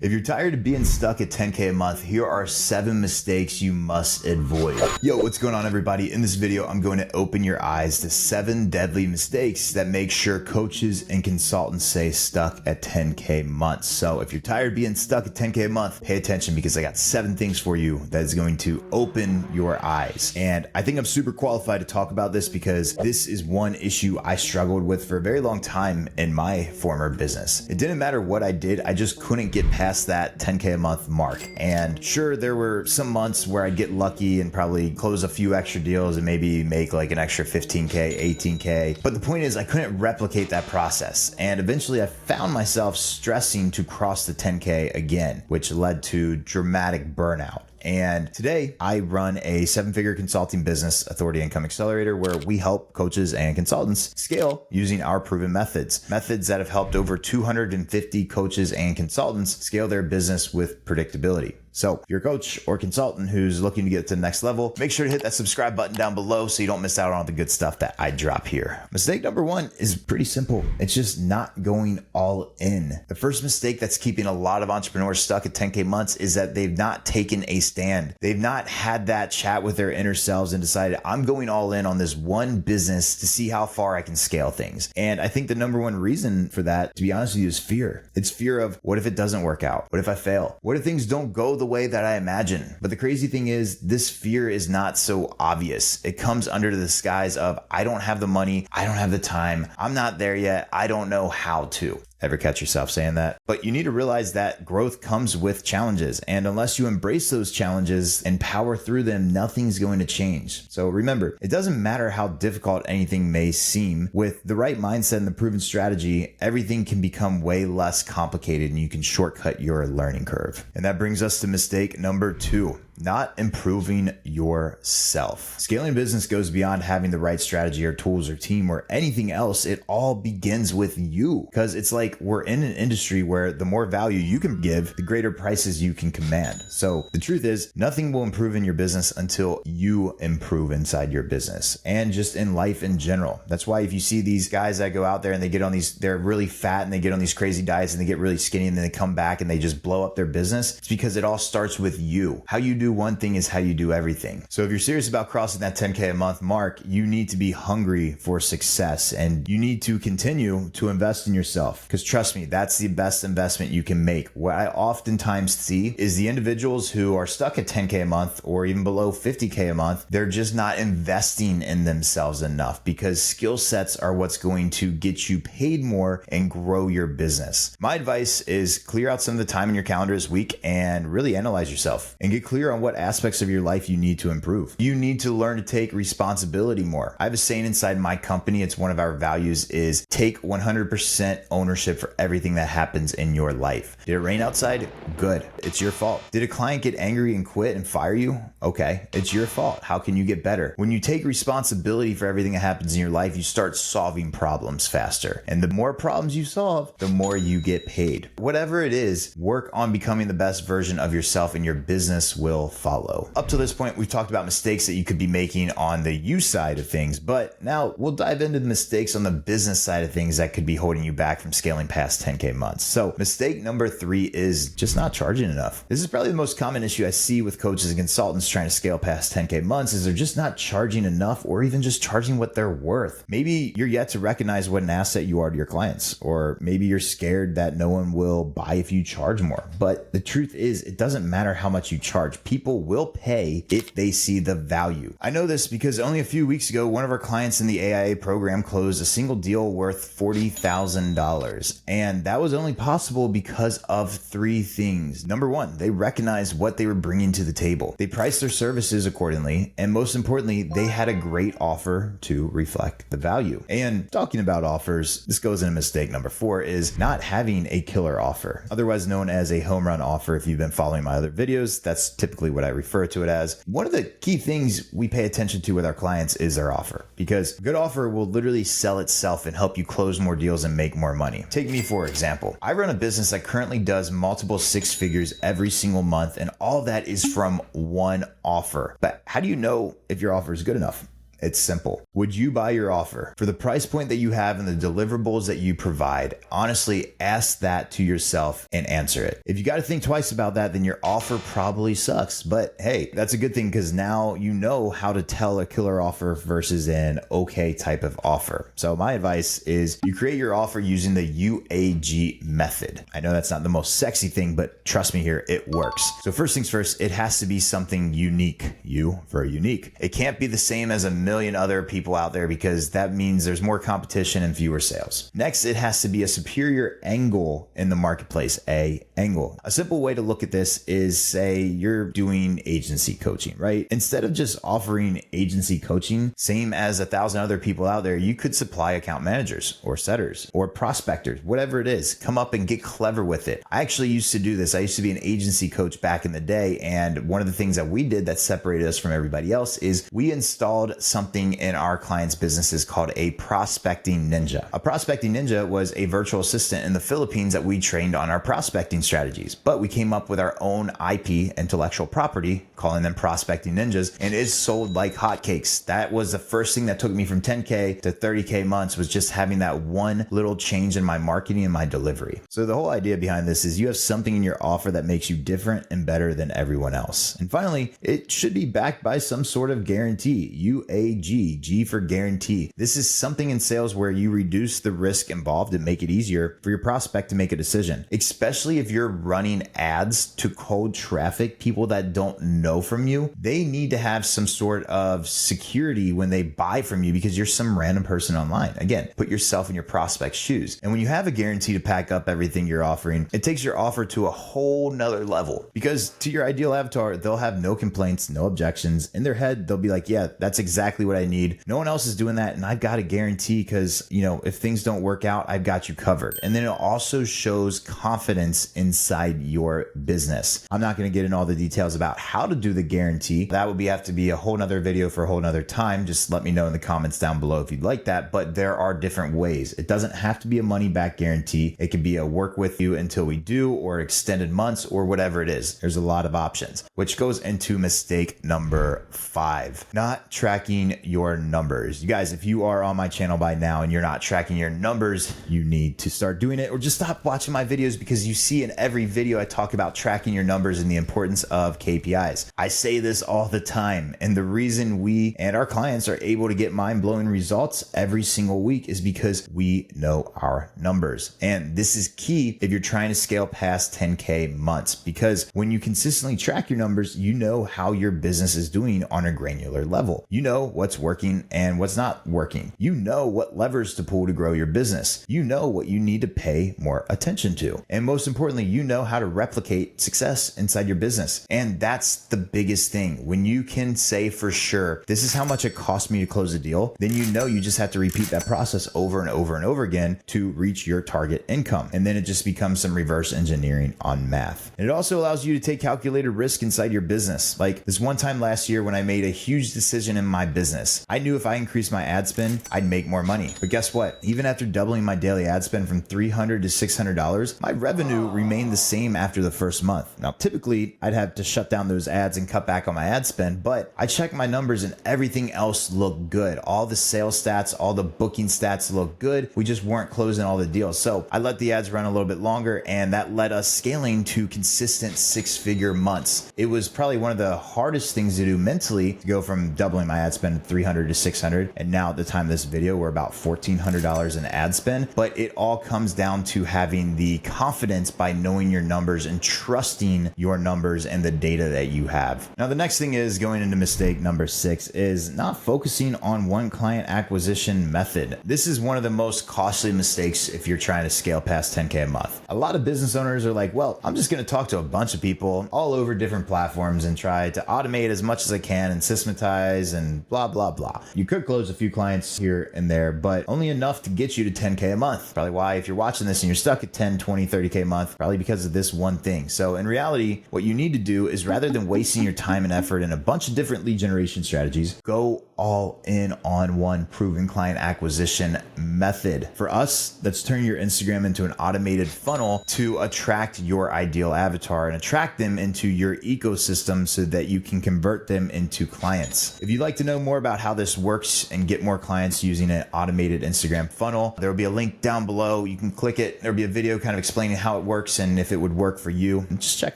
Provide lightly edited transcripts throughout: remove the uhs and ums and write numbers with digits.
If you're tired of being stuck at 10K a month, here are 7 mistakes you must avoid. Yo, what's going on, everybody? In this video, I'm going to open your eyes to 7 deadly mistakes that make sure coaches and consultants stay stuck at 10K months. So if you're tired of being stuck at 10K a month, pay attention because I got 7 things for you that is going to open your eyes. And I think I'm super qualified to talk about this because this is one issue I struggled with for a very long time in my former business. It didn't matter what I did, I just couldn't get past that 10K a month mark. And sure, there were some months where I'd get lucky and probably close a few extra deals and maybe make like an extra 15K, 18K. But the point is I couldn't replicate that process. And eventually I found myself stressing to cross the 10K again, which led to dramatic burnout. And today I run a 7-figure consulting business, Authority Income Accelerator, where we help coaches and consultants scale using our proven methods that have helped over 250 coaches and consultants scale their business with predictability. So if you're a coach or consultant who's looking to get to the next level, make sure to hit that subscribe button down below so you don't miss out on all the good stuff that I drop here. Mistake number 1 is pretty simple. It's just not going all in. The first mistake that's keeping a lot of entrepreneurs stuck at 10K months is that they've not taken a stand. They've not had that chat with their inner selves and decided, I'm going all in on this one business to see how far I can scale things. And I think the number 1 reason for that, to be honest with you, is fear. It's fear of, what if it doesn't work out? What if I fail? What if things don't go the way that I imagine? But the crazy thing is, this fear is not so obvious. It comes under the disguise of, I don't have the money, I don't have the time, I'm not there yet, I don't know how to. Ever catch yourself saying that? But you need to realize that growth comes with challenges. And unless you embrace those challenges and power through them, nothing's going to change. So remember, it doesn't matter how difficult anything may seem. With the right mindset and the proven strategy, everything can become way less complicated and you can shortcut your learning curve. And that brings us to mistake number 2. Not improving yourself. Scaling business goes beyond having the right strategy or tools or team or anything else. It all begins with you, because it's like we're in an industry where the more value you can give, the greater prices you can command. So the truth is, nothing will improve in your business until you improve inside your business and just in life in general. That's why if you see these guys that go out there and they get on these, they're really fat and they get on these crazy diets and they get really skinny and then they come back and they just blow up their business, it's because it all starts with you. How you do one thing is how you do everything. So if you're serious about crossing that 10K a month mark, you need to be hungry for success and you need to continue to invest in yourself, because trust me, that's the best investment you can make. What I oftentimes see is the individuals who are stuck at 10K a month or even below 50K a month, they're just not investing in themselves enough, because skill sets are what's going to get you paid more and grow your business. My advice is clear out some of the time in your calendar this week and really analyze yourself and get clear on what aspects of your life you need to improve. You need to learn to take responsibility more. I have a saying inside my company, it's one of our values, is take 100% ownership for everything that happens in your life. Did it rain outside? Good. It's your fault. Did a client get angry and quit and fire you? Okay, it's your fault. How can you get better? When you take responsibility for everything that happens in your life, you start solving problems faster. And the more problems you solve, the more you get paid. Whatever it is, work on becoming the best version of yourself and your business will follow. Up to this point, we've talked about mistakes that you could be making on the you side of things, but now we'll dive into the mistakes on the business side of things that could be holding you back from scaling past 10K months. So mistake number 3 is just not charging enough. This is probably the most common issue I see with coaches and consultants trying to scale past 10K months, is they're just not charging enough or even just charging what they're worth. Maybe you're yet to recognize what an asset you are to your clients, or maybe you're scared that no one will buy if you charge more. But the truth is, it doesn't matter how much you charge. People will pay if they see the value. I know this because only a few weeks ago, one of our clients in the AIA program closed a single deal worth $40,000. And that was only possible because of 3 things. Number 1, they recognized what they were bringing to the table. They priced their services accordingly. And most importantly, they had a great offer to reflect the value. And talking about offers, this goes into mistake number 4, is not having a killer offer, otherwise known as a home run offer. If you've been following my other videos, that's typically what I refer to it as. One of the key things we pay attention to with our clients is their offer, because a good offer will literally sell itself and help you close more deals and make more money. Take me for example. I run a business that currently does multiple 6 figures every single month, and all of that is from one offer. But how do you know if your offer is good enough? It's simple. Would you buy your offer? For the price point that you have and the deliverables that you provide, honestly, ask that to yourself and answer it. If you got to think twice about that, then your offer probably sucks. But hey, that's a good thing because now you know how to tell a killer offer versus an okay type of offer. So my advice is you create your offer using the UAG method. I know that's not the most sexy thing, but trust me here, it works. So first things first, it has to be something unique. U for unique. It can't be the same as a million other people out there because that means there's more competition and fewer sales. Next, it has to be a superior angle in the marketplace, a angle. A simple way to look at this is, say you're doing agency coaching, right? Instead of just offering agency coaching, same as 1,000 other people out there, you could supply account managers or setters or prospectors, whatever it is. Come up and get clever with it. I actually used to do this. I used to be an agency coach back in the day, and one of the things that we did that separated us from everybody else is we installed something in our clients' businesses called a prospecting ninja. A prospecting ninja was a virtual assistant in the Philippines that we trained on our prospecting strategies, but we came up with our own IP, intellectual property, calling them prospecting ninjas, and it sold like hotcakes. That was the first thing that took me from 10K to 30K months, was just having that one little change in my marketing and my delivery. So the whole idea behind this is you have something in your offer that makes you different and better than everyone else. And finally, it should be backed by some sort of guarantee. UAG, G for guarantee. This is something in sales where you reduce the risk involved and make it easier for your prospect to make a decision, especially if you're running ads to cold traffic, people that don't know from you. They need to have some sort of security when they buy from you because you're some random person online. Again, put yourself in your prospect's shoes. And when you have a guarantee to pack up everything you're offering, it takes your offer to a whole nother level, because to your ideal avatar, they'll have no complaints, no objections. In their head, they'll be like, yeah, that's exactly what I need. No one else is doing that. And I've got a guarantee because, if things don't work out, I've got you covered. And then it also shows confidence inside your business. I'm not going to get into all the details about how to do the guarantee. That would have to be a whole nother video for a whole nother time. Just let me know in the comments down below if you'd like that. But there are different ways. It doesn't have to be a money back guarantee. It could be a work with you until we do, or extended months, or whatever it is. There's a lot of options, which goes into mistake number 5, not tracking your numbers. You guys, if you are on my channel by now and you're not tracking your numbers, you need to start doing it, or just stop watching my videos, because you see in every video I talk about tracking your numbers and the importance of KPIs. I say this all the time, and the reason we and our clients are able to get mind-blowing results every single week is because we know our numbers. And this is key if you're trying to scale past 10K months, because when you consistently track your numbers, you know how your business is doing on a granular level. You know what's working and what's not working. You know what levers to pull to grow your business. You know what you need to pay more attention to. And most importantly, you know how to replicate success inside your business. And that's the biggest thing. When you can say for sure, this is how much it cost me to close a deal, then you just have to repeat that process over and over and over again to reach your target income. And then it just becomes some reverse engineering on math. And it also allows you to take calculated risk inside your business. Like this one time last year when I made a huge decision in my business, I knew if I increased my ad spend, I'd make more money. But guess what? Even after doubling my daily ad spend from $300 to $600, my revenue remained the same after the first month. Now, typically I'd have to shut down those ads and cut back on my ad spend, but I checked my numbers and everything else looked good. All the sales stats, all the booking stats looked good. We just weren't closing all the deals. So I let the ads run a little bit longer, and that led us scaling to consistent 6-figure months. It was probably one of the hardest things to do mentally, to go from doubling my ad spend 300 to 600. And now at the time of this video, we're about $1,400 in ad spend, but it all comes down to having the confidence by knowing your numbers and trusting your numbers and the data that you have. Now, the next thing is going into mistake number 6 is not focusing on one client acquisition method. This is one of the most costly mistakes if you're trying to scale past 10K a month. A lot of business owners are like, well, I'm just going to talk to a bunch of people all over different platforms and try to automate as much as I can and systematize and blah, blah, blah. You could close a few clients here and there, but only enough to get you to 10K a month. Probably why, if you're watching this and you're stuck at 10, 20, 30K a month, probably because of this one thing. So in reality, what you need to do is, rather than wasting your time and effort in a bunch of different lead generation strategies, go all in on one proven client acquisition method. For us, that's turning your Instagram into an automated funnel to attract your ideal avatar and attract them into your ecosystem so that you can convert them into clients. If you'd like to know more about how this works and get more clients using an automated Instagram funnel, there will be a link down below. You can click it. There'll be a video kind of explaining how it works and if it would work for you. And just check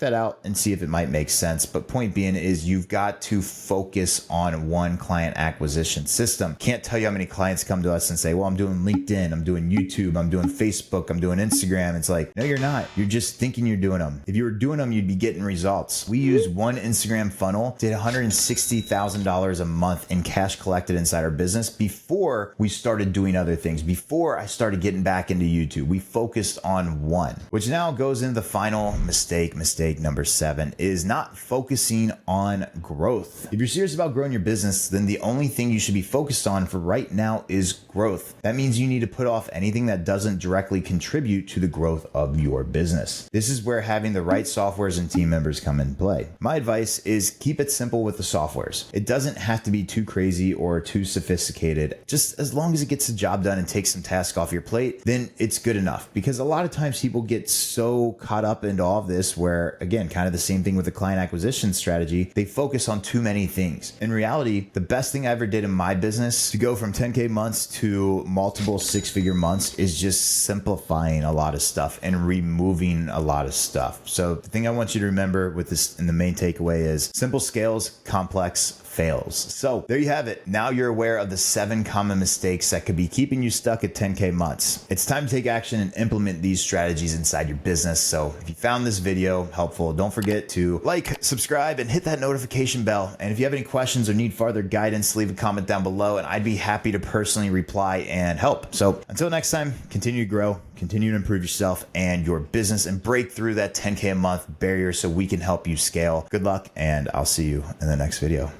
that out and see if it might make sense. But point being is you've got to focus on one client acquisition system. Can't tell you how many clients come to us and say, well, I'm doing LinkedIn, I'm doing YouTube, I'm doing Facebook, I'm doing Instagram. It's like, no, you're not. You're just thinking you're doing them. If you were doing them, you'd be getting results. We use one Instagram funnel, did $160,000 a month in cash collected inside our business before we started doing other things. Before I started getting back into YouTube, we focused on one, which now goes into the final mistake. Mistake number 7 is not focusing on growth. If you're serious about growing your business, then the only thing you should be focused on for right now is growth. That means you need to put off anything that doesn't directly contribute to the growth of your business. This is where having the right softwares and team members come in play. My advice is keep it simple with the softwares. It doesn't have to be too crazy or too sophisticated. Just as long as it gets the job done and takes some tasks off your plate, then it's good enough. Because a lot of times people get so caught up into all of this where, again, kind of the same thing with the client acquisition strategy, they focus on too many things. In reality, the best thing I ever did in my business to go from 10K months to multiple 6-figure months is just simplifying a lot of stuff and removing a lot of stuff. So the thing I want you to remember with this, and the main takeaway is simple scales, complex fails. So there you have it. Now you're aware of the 7 common mistakes that could be keeping you stuck at 10K months. It's time to take action and implement these strategies inside your business. So if you found this video helpful, don't forget to like, subscribe, and hit that notification bell. And if you have any questions or need further guidance, leave a comment down below and I'd be happy to personally reply and help. So until next time, continue to grow, continue to improve yourself and your business, and break through that 10K a month barrier so we can help you scale. Good luck, and I'll see you in the next video.